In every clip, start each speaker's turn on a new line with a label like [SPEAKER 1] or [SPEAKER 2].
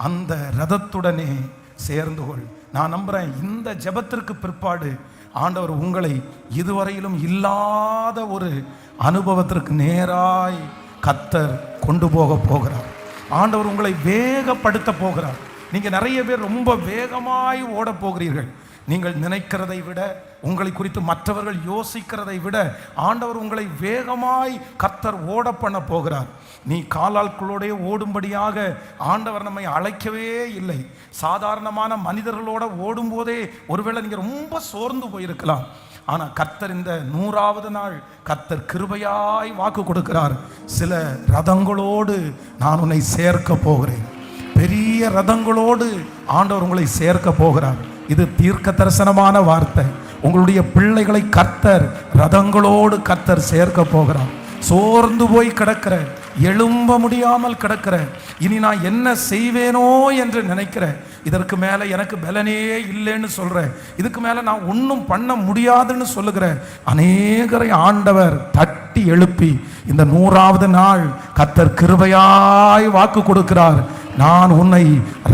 [SPEAKER 1] அந்த ரதத்துடனே சேர்ந்து கொள். நான் நம்புறேன் இந்த ஜெபத்திற்கு பிற்பாடு ஆண்டவர் உங்களை இதுவரையிலும் இல்லாத ஒரு அனுபவத்திற்கு நேராய் கர்த்தர் கொண்டு போக போகிறார். ஆண்டவர் உங்களை வேகப்படுத்த போகிறார். நீங்கள் நிறைய பேர் ரொம்ப வேகமாய் ஓட போகிறீர்கள். நீங்கள் நினைக்கிறதை விட, உங்களை குறித்து மற்றவர்கள் யோசிக்கிறதை விட ஆண்டவர் உங்களை வேகமாய் கர்த்தர் ஓட பண்ண போகிறார். நீ காலாட்களோடே ஓடும்படியாக ஆண்டவர் நம்மை அழைக்கவே இல்லை. சாதாரணமான மனிதர்களோட ஓடும்போதே ஒருவேளை நீங்கள் ரொம்ப சோர்ந்து போயிருக்கலாம். ஆனால் கர்த்தர் இந்த 100வது நாள் கர்த்தர் கிருபையாய் வாக்கு கொடுக்கிறார். சில ரதங்களோடு நான் உன்னை சேர்க்க போகிறேன். பெரிய ரதங்களோடு ஆண்டவர் உங்களை சேர்க்க போகிறார். இது தீர்க்க தரிசனமான வார்த்தை. உங்களுடைய பிள்ளைகளை கர்த்தர் ரதங்களோடு கர்த்தர் சேர்க்க போகிறார். சோர்ந்து போய் கிடக்கிற, எழும்ப முடியாமல் கிடக்கிற, இனி நான் என்ன செய்வேனோ என்று நினைக்கிற, இதற்கு மேலே எனக்கு பலனே இல்லைன்னு சொல்கிறேன், இதுக்கு மேலே நான் ஒன்றும் பண்ண முடியாதுன்னு சொல்லுகிற அநேகரை ஆண்டவர் தட்டி எழுப்பி இந்த 100வது நாள் கர்த்தர் கிருபையாய் வாக்கு கொடுக்கிறார். நான் உன்னை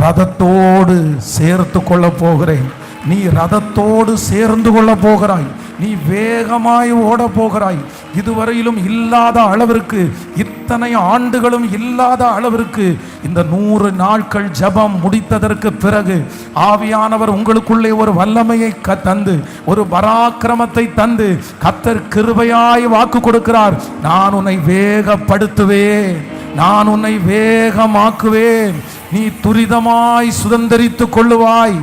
[SPEAKER 1] ரதத்தோடு சேர்த்து கொள்ள போகிறேன். நீ ரதத்தோடு சேர்ந்து கொள்ள போகிறாய். நீ வேகமாய் ஓட போகிறாய். இதுவரையிலும் இல்லாத அளவிற்கு, இத்தனை ஆண்டுகளும் இல்லாத அளவிற்கு இந்த 100 நாட்கள் ஜெபம் முடித்ததற்கு பிறகு ஆவியானவர் உங்களுக்குள்ளே ஒரு வல்லமையை தந்து, ஒரு பராக்கிரமத்தை தந்து கர்த்தர் கிருபையாய் வாக்கு கொடுக்கிறார். நான் உன்னை வேகப்படுத்துவேன், நான் உன்னை வேகமாக்குவேன், நீ துரிதமாய் சுதந்தரித்துக் கொள்ளுவாய்.